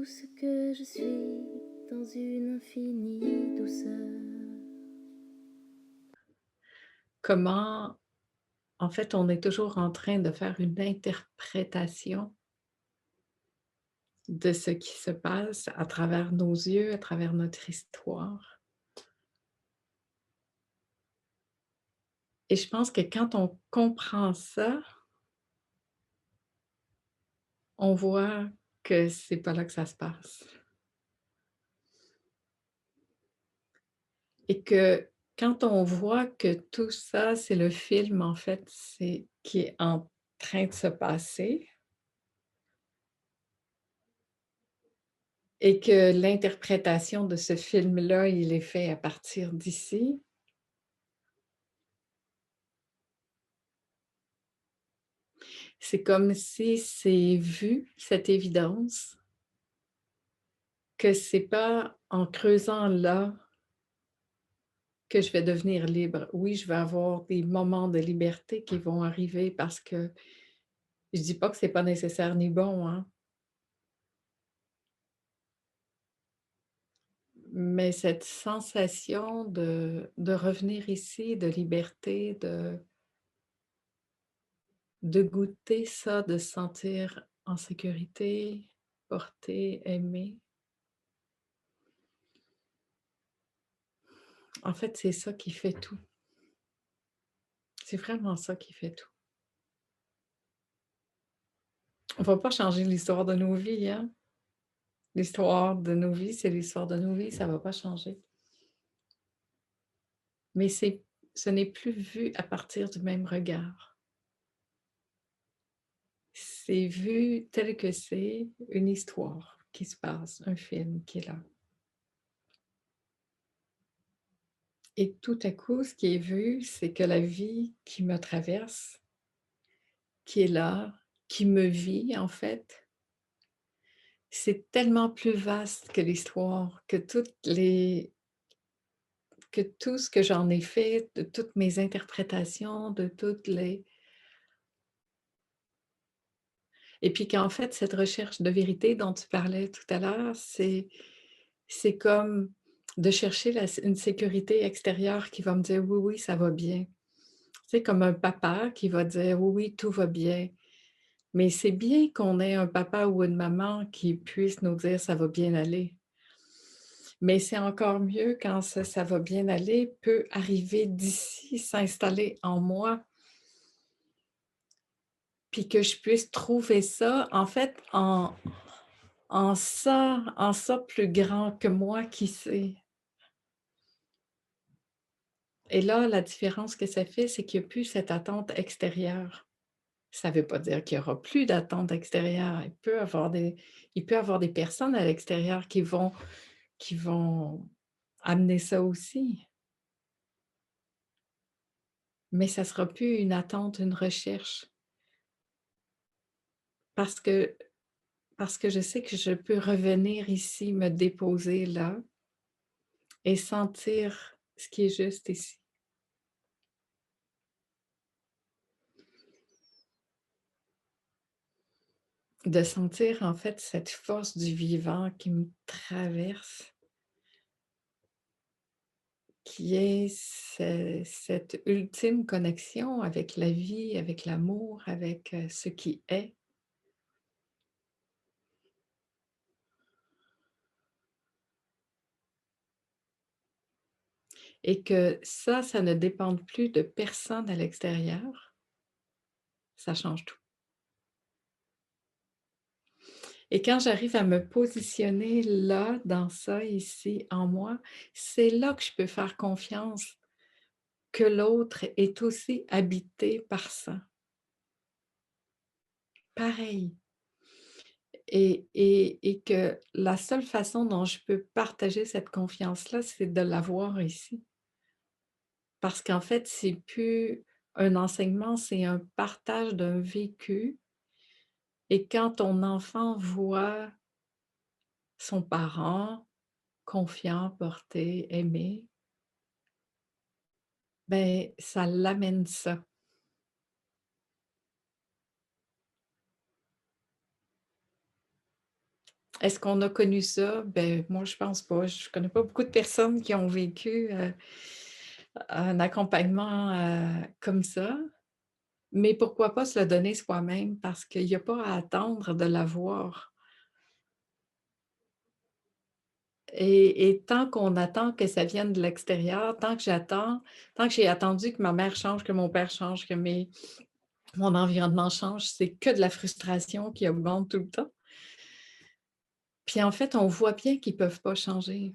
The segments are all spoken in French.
tout ce que je suis dans une infinie douceur. Comment, en fait, on est toujours en train de faire une interprétation de ce qui se passe à travers nos yeux, à travers notre histoire. Et je pense que quand on comprend ça, on voit que c'est pas là que ça se passe. Et que quand on voit que tout ça, c'est le film, en fait, c'est qui est en train de se passer et que l'interprétation de ce film-là, il est fait à partir d'ici. C'est comme si c'est vu, cette évidence, que c'est pas en creusant là que je vais devenir libre. Oui, je vais avoir des moments de liberté qui vont arriver parce que je dis pas que c'est pas nécessaire ni bon, hein, mais cette sensation de revenir ici, de liberté, de goûter ça, de se sentir en sécurité, porté, aimé. En fait, c'est ça qui fait tout. C'est vraiment ça qui fait tout. On va pas changer l'histoire de nos vies, hein. L'histoire de nos vies, c'est l'histoire de nos vies, ça va pas changer. Mais ce n'est plus vu à partir du même regard. C'est vu tel que c'est une histoire qui se passe, un film qui est là. Et tout à coup, ce qui est vu, c'est que la vie qui me traverse, qui est là, qui me vit en fait, c'est tellement plus vaste que l'histoire, que tout ce que j'en ai fait, de toutes mes interprétations, de toutes les et puis qu'en fait, cette recherche de vérité dont tu parlais tout à l'heure, c'est comme de chercher une sécurité extérieure qui va me dire: «Oui, oui, ça va bien». Tu sais, comme un papa qui va dire: «Oui, oui, tout va bien». Mais c'est bien qu'on ait un papa ou une maman qui puisse nous dire: «Ça va bien aller». Mais c'est encore mieux quand ce «ça va bien aller» peut arriver d'ici, s'installer en moi, puis que je puisse trouver ça, en fait, en ça plus grand que moi qui sait. Et là, la différence que ça fait, c'est qu'il y a plus cette attente extérieure. Ça veut pas dire qu'il y aura plus d'attente extérieure. Il peut avoir des personnes à l'extérieur qui vont amener ça aussi, mais ça sera plus une attente, une recherche parce que parce que je sais que je peux revenir ici, me déposer là et sentir ce qui est juste ici. De sentir en fait cette force du vivant qui me traverse, qui est cette ultime connexion avec la vie, avec l'amour, avec, ce qui est et que ça ne dépende plus de personne à l'extérieur, ça change tout. Et quand j'arrive à me positionner là, dans ça, ici, en moi, c'est là que je peux faire confiance que l'autre est aussi habité par ça. Pareil. Et que la seule façon dont je peux partager cette confiance-là, c'est de l'avoir ici. Parce qu'en fait, c'est plus un enseignement, c'est un partage d'un vécu et quand ton enfant voit son parent confiant, porté, aimé, ben ça l'amène ça. Est-ce qu'on a connu ça? Ben, moi, je pense pas. Je connais pas beaucoup de personnes qui ont vécu, un accompagnement, comme ça. Mais pourquoi pas se le donner soi-même parce qu'il y a pas à attendre de l'avoir et tant qu'on attend que ça vienne de l'extérieur, tant que j'ai attendu que ma mère change, que mon père change, que mon environnement change, c'est que de la frustration qui augmente tout le temps. Puis en fait, on voit bien qu'ils peuvent pas changer.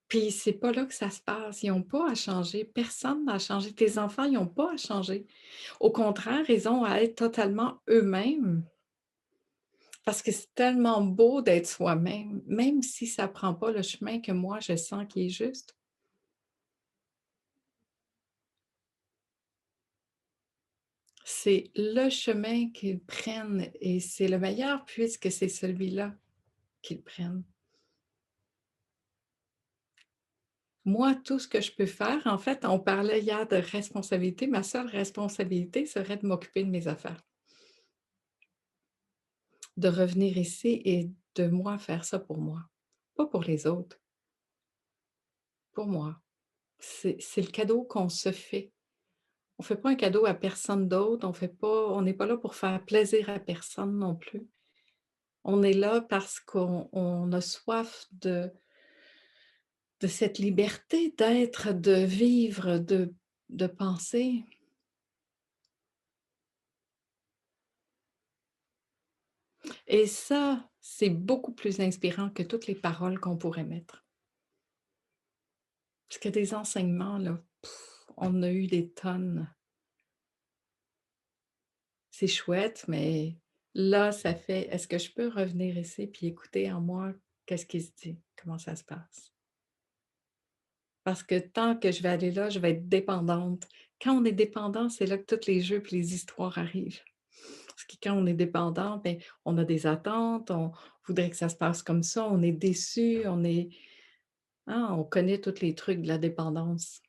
Puis c'est pas là que ça se passe. Ils ont pas à changer. Personne n'a à changer. Tes enfants, ils ont pas à changer. Au contraire, ils ont à être totalement eux-mêmes parce que c'est tellement beau d'être soi-même, même si ça prend pas le chemin que moi je sens qui est juste. C'est le chemin qu'ils prennent et c'est le meilleur puisque c'est celui-là qu'ils prennent. Moi, tout ce que je peux faire, en fait, on parlait hier de responsabilité, ma seule responsabilité serait de m'occuper de mes affaires, de revenir ici et de moi faire ça pour moi, pas pour les autres, pour moi. C'est le cadeau qu'on se fait. On fait pas un cadeau à personne d'autre, on n'est pas là pour faire plaisir à personne non plus. On est là parce qu'on a soif de cette liberté d'être, de vivre, de penser et ça, c'est beaucoup plus inspirant que toutes les paroles qu'on pourrait mettre. Parce que des enseignements là, on en a eu des tonnes. C'est chouette, mais là, ça fait: «Est-ce que je peux revenir ici puis écouter en moi qu'est-ce qui se dit? Comment ça se passe?» Parce que tant que je vais aller là, je vais être dépendante. Quand on est dépendant, c'est là que tous les jeux puis les histoires arrivent. Parce que quand on est dépendant, ben, on a des attentes, on voudrait que ça se passe comme ça, on est déçu, on connaît tous les trucs de la dépendance.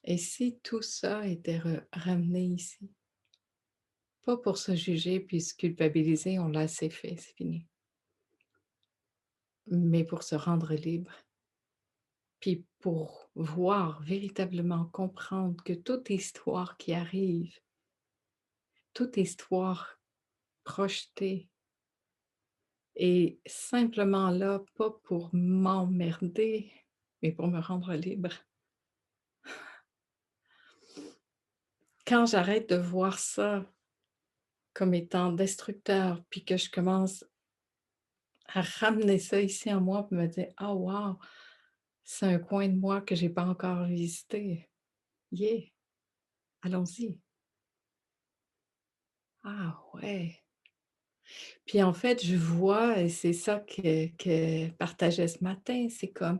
Et si tout ça était ramené ici? Pas pour se juger puis se culpabiliser, on l'a assez fait, c'est fini. Mais pour se rendre libre, puis pour voir, véritablement comprendre que toute histoire qui arrive, toute histoire projetée est simplement là, pas pour m'emmerder, mais pour me rendre libre. Quand j'arrête de voir ça comme étant destructeur, puis que je commence à ramener ça ici en moi, puis me dire: «Ah wow, c'est un coin de moi que j'ai pas encore visité. Yeah, allons-y. Ah ouais!» Puis en fait, je vois et c'est ça que partageait ce matin, c'est comme,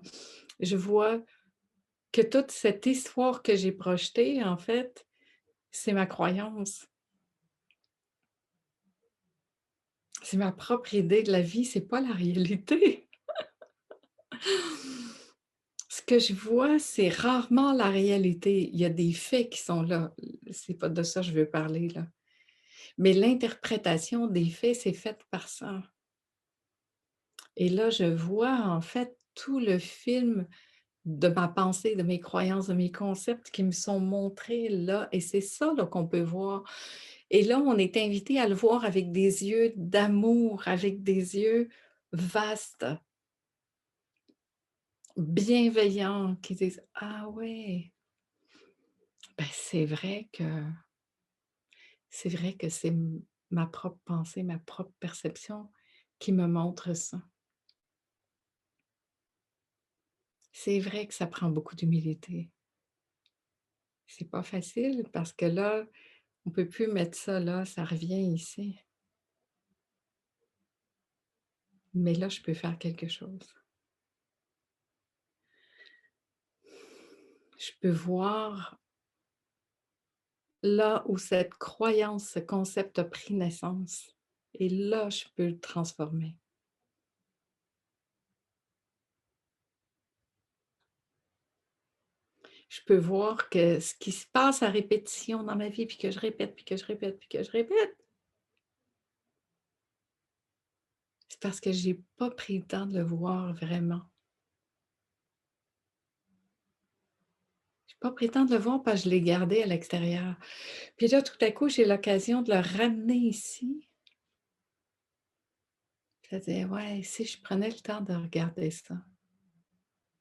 je vois que toute cette histoire que j'ai projetée, en fait, c'est ma croyance. C'est ma propre idée de la vie, c'est pas la réalité. Ce que je vois, c'est rarement la réalité. Il y a des faits qui sont là. C'est pas de ça que je veux parler, là. Mais l'interprétation des faits, c'est faite par ça. Et là, je vois, en fait, tout le film de ma pensée, de mes croyances, de mes concepts qui me sont montrés là et c'est ça, là, qu'on peut voir et là, on est invité à le voir avec des yeux d'amour, avec des yeux vastes, bienveillants, qui disent: «Ah ouais, ben, c'est vrai que c'est ma propre pensée, ma propre perception qui me montre ça». C'est vrai que ça prend beaucoup d'humilité. C'est pas facile parce que là, on peut plus mettre ça là, ça revient ici. Mais là, je peux faire quelque chose. Je peux voir là où cette croyance, ce concept a pris naissance et là, je peux le transformer. Je peux voir que ce qui se passe à répétition dans ma vie, puis que je répète, puis que je répète, puis que je répète, c'est parce que j'ai pas pris le temps de le voir vraiment. J'ai pas pris le temps de le voir parce que je l'ai gardé à l'extérieur. Puis là, tout à coup, j'ai l'occasion de le ramener ici. Je disais: «Ouais, si je prenais le temps de regarder ça».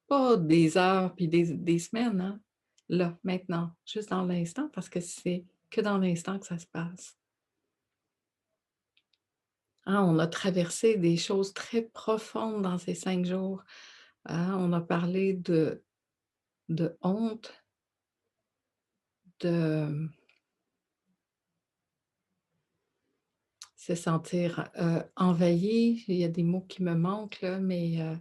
Pas des heures puis des semaines, hein. Là, maintenant, juste dans l'instant, parce que c'est que dans l'instant que ça se passe. Hein, on a traversé des choses très profondes dans ces 5 jours. Hein, on a parlé de honte, de se sentir, envahi. Il y a des mots qui me manquent là, mais, heu,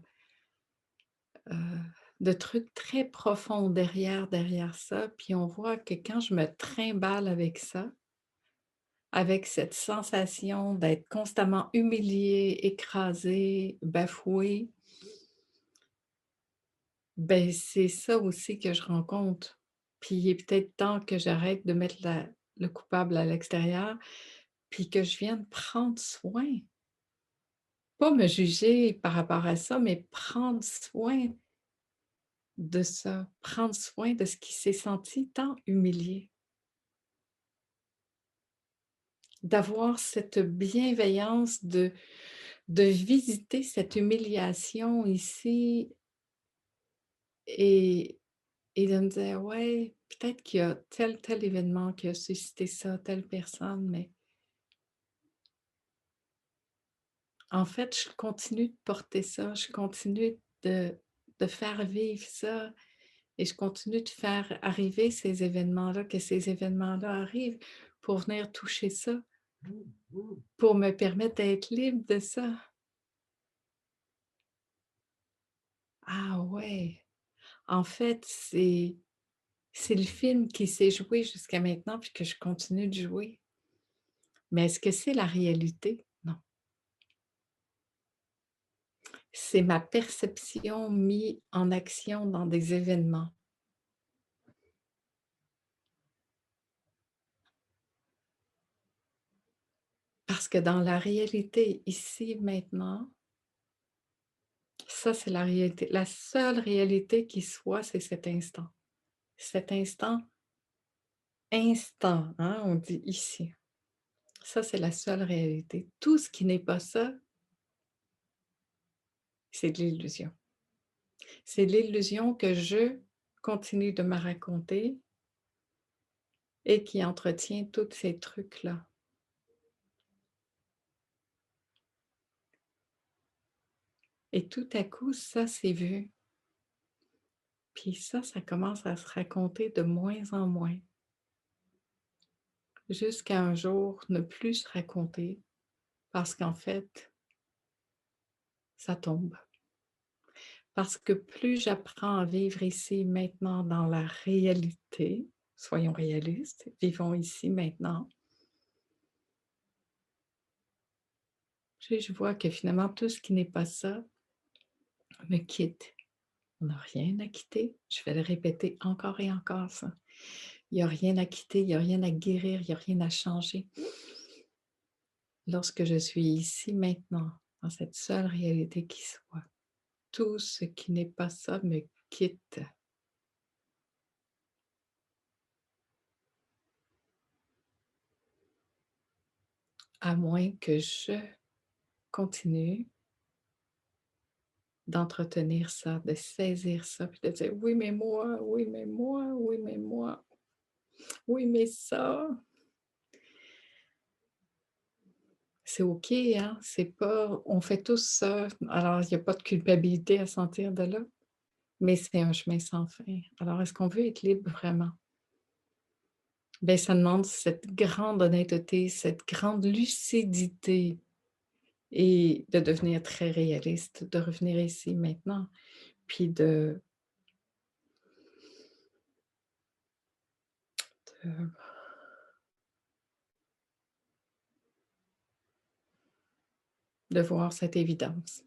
de trucs très profonds derrière ça. Puis on voit que quand je me trimballe avec ça, avec cette sensation d'être constamment humiliée, écrasée, bafouée, ben c'est ça aussi que je rencontre. Puis il est peut-être temps que j'arrête de mettre le coupable à l'extérieur, puis que je vienne prendre soin. Pas me juger par rapport à ça, mais prendre soin de ça, prendre soin de ce qui s'est senti tant humilié. D'avoir cette bienveillance de visiter cette humiliation ici et de me dire: «Ouais, peut-être qu'il y a tel événement qui a suscité ça, telle personne, mais en fait, je continue de porter ça, je continue de faire vivre ça et je continue de faire arriver ces événements-là, que ces événements-là arrivent pour venir toucher ça, pour me permettre d'être libre de ça». Ah ouais! En fait, c'est le film qui s'est joué jusqu'à maintenant puis que je continue de jouer. Mais est-ce que c'est la réalité? Non. C'est ma perception mis en action dans des événements. Parce que dans la réalité, ici, maintenant, ça, c'est la réalité. La seule réalité qui soit, c'est cet instant. Cet instant, hein, on dit ici. Ça, c'est la seule réalité. Tout ce qui n'est pas ça, c'est de l'illusion. C'est de l'illusion que je continue de me raconter et qui entretient tous ces trucs-là. Et tout à coup, ça s'est vu. Puis ça commence à se raconter de moins en moins, jusqu'à un jour ne plus se raconter parce qu'en fait, ça tombe. Parce que plus j'apprends à vivre ici, maintenant, dans la réalité, soyons réalistes, vivons ici, maintenant, je vois que finalement tout ce qui n'est pas ça me quitte. On n'a rien à quitter. Je vais le répéter encore et encore ça. Il y a rien à quitter, il y a rien à guérir, il y a rien à changer. Lorsque je suis ici maintenant, dans cette seule réalité qui soit, tout ce qui n'est pas ça me quitte, à moins que je continue d'entretenir ça, de saisir ça, puis de dire: «Oui, mais moi, oui, mais moi, oui, mais moi, oui, mais ça». C'est OK, hein, c'est pas on fait tous ça, alors il y a pas de culpabilité à sentir de là, mais c'est un chemin sans fin. Alors est-ce qu'on veut être libre vraiment? Beh, ça demande cette grande honnêteté, cette grande lucidité et de devenir très réaliste, de revenir ici maintenant, puis de voir cette évidence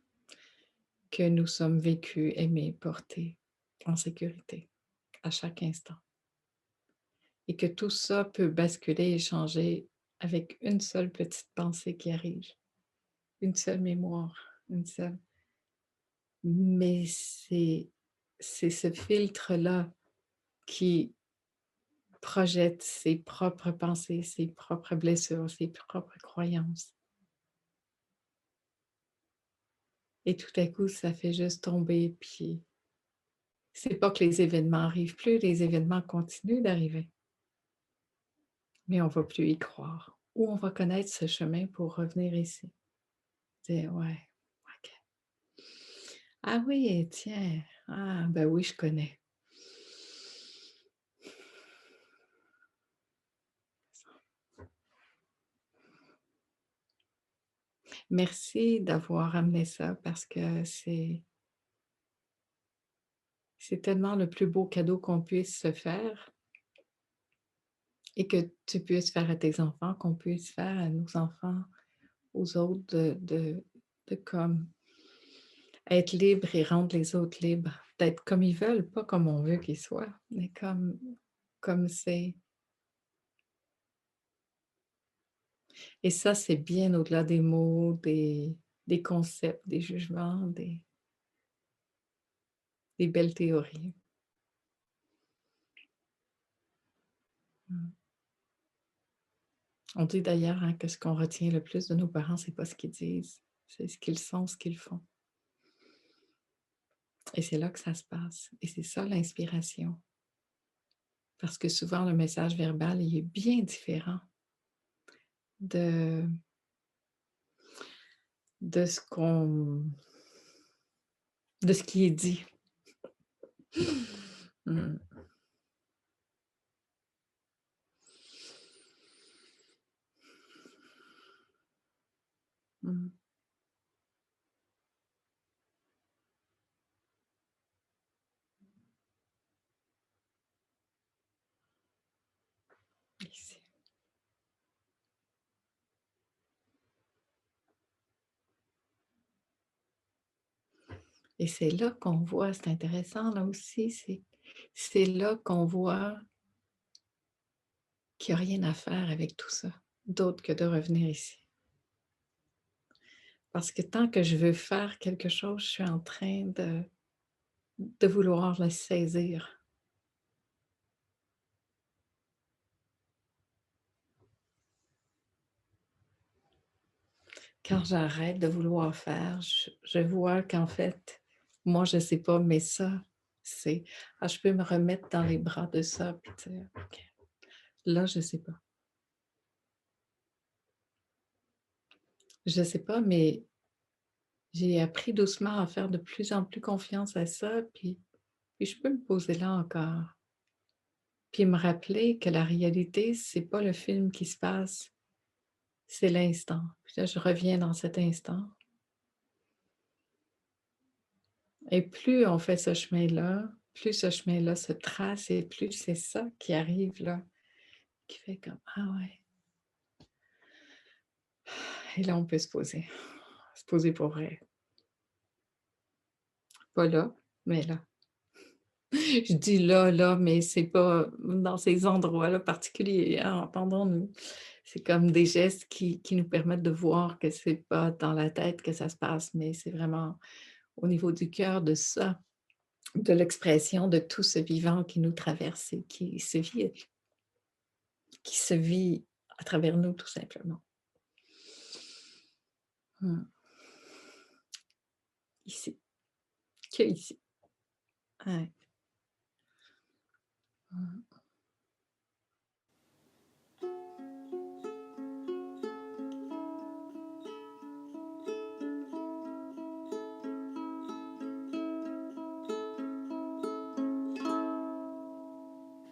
que nous sommes vécus, aimés, portés en sécurité. à chaque instant. Et que tout ça peut basculer et changer avec une seule petite pensée qui arrive, une seule mémoire, une seule. Mais c'est ce filtre-là qui projette ses propres pensées, ses propres blessures, ses propres croyances. Et tout à coup, ça fait juste tomber, puis c'est pas que les événements arrivent plus, les événements continuent d'arriver. Mais on va plus y croire. Ou on va connaître ce chemin pour revenir ici. Dire, ouais, OK. Ah oui, tiens. Ah, ben oui, je connais. Merci d'avoir amené ça parce que c'est tellement le plus beau cadeau qu'on puisse se faire et que tu puisses faire à tes enfants, qu'on puisse faire à nos enfants, aux autres, de comme être libre et rendre les autres libres, d'être comme ils veulent, pas comme on veut qu'ils soient, mais comme c'est. Et ça, c'est bien au-delà des mots, des concepts, des jugements, des belles théories. Mm. On dit d'ailleurs hein, que ce qu'on retient le plus de nos parents, c'est pas ce qu'ils disent, c'est ce qu'ils sont, ce qu'ils font. Et c'est là que ça se passe. Et c'est ça l'inspiration. Parce que souvent, le message verbal, il est bien différent de, de ce de ce qui est dit. Mm. Mm. Ici. Et c'est là qu'on voit, c'est intéressant là aussi, c'est là qu'on voit qu'il n'y a rien à faire avec tout ça, d'autre que de revenir ici. Parce que tant que je veux faire quelque chose, je suis en train de vouloir le saisir. Quand j'arrête de vouloir faire, je vois qu'en fait, moi, je ne sais pas, mais ça, c'est... Ah, je peux me remettre dans les bras de ça, puis dire, OK, là, je ne sais pas. Je ne sais pas, mais j'ai appris doucement à faire de plus en plus confiance à ça, puis je peux me poser là encore. Puis me rappeler que la réalité, c'est pas le film qui se passe, c'est l'instant. Puis là, je reviens dans cet instant. Et plus on fait ce chemin-là, plus ce chemin-là se trace et plus c'est ça qui arrive là, qui fait comme ah ouais. Et là, on peut se poser pour vrai. Pas là, mais là. Je dis là, mais c'est pas dans ces endroits-là particuliers, hein, entendons-nous. C'est comme des gestes qui nous permettent de voir que c'est pas dans la tête que ça se passe, mais c'est vraiment au niveau du cœur de ça, de l'expression de tout ce vivant qui nous traverse et qui se vit à travers nous, tout simplement. Ici, que ici. Ouais.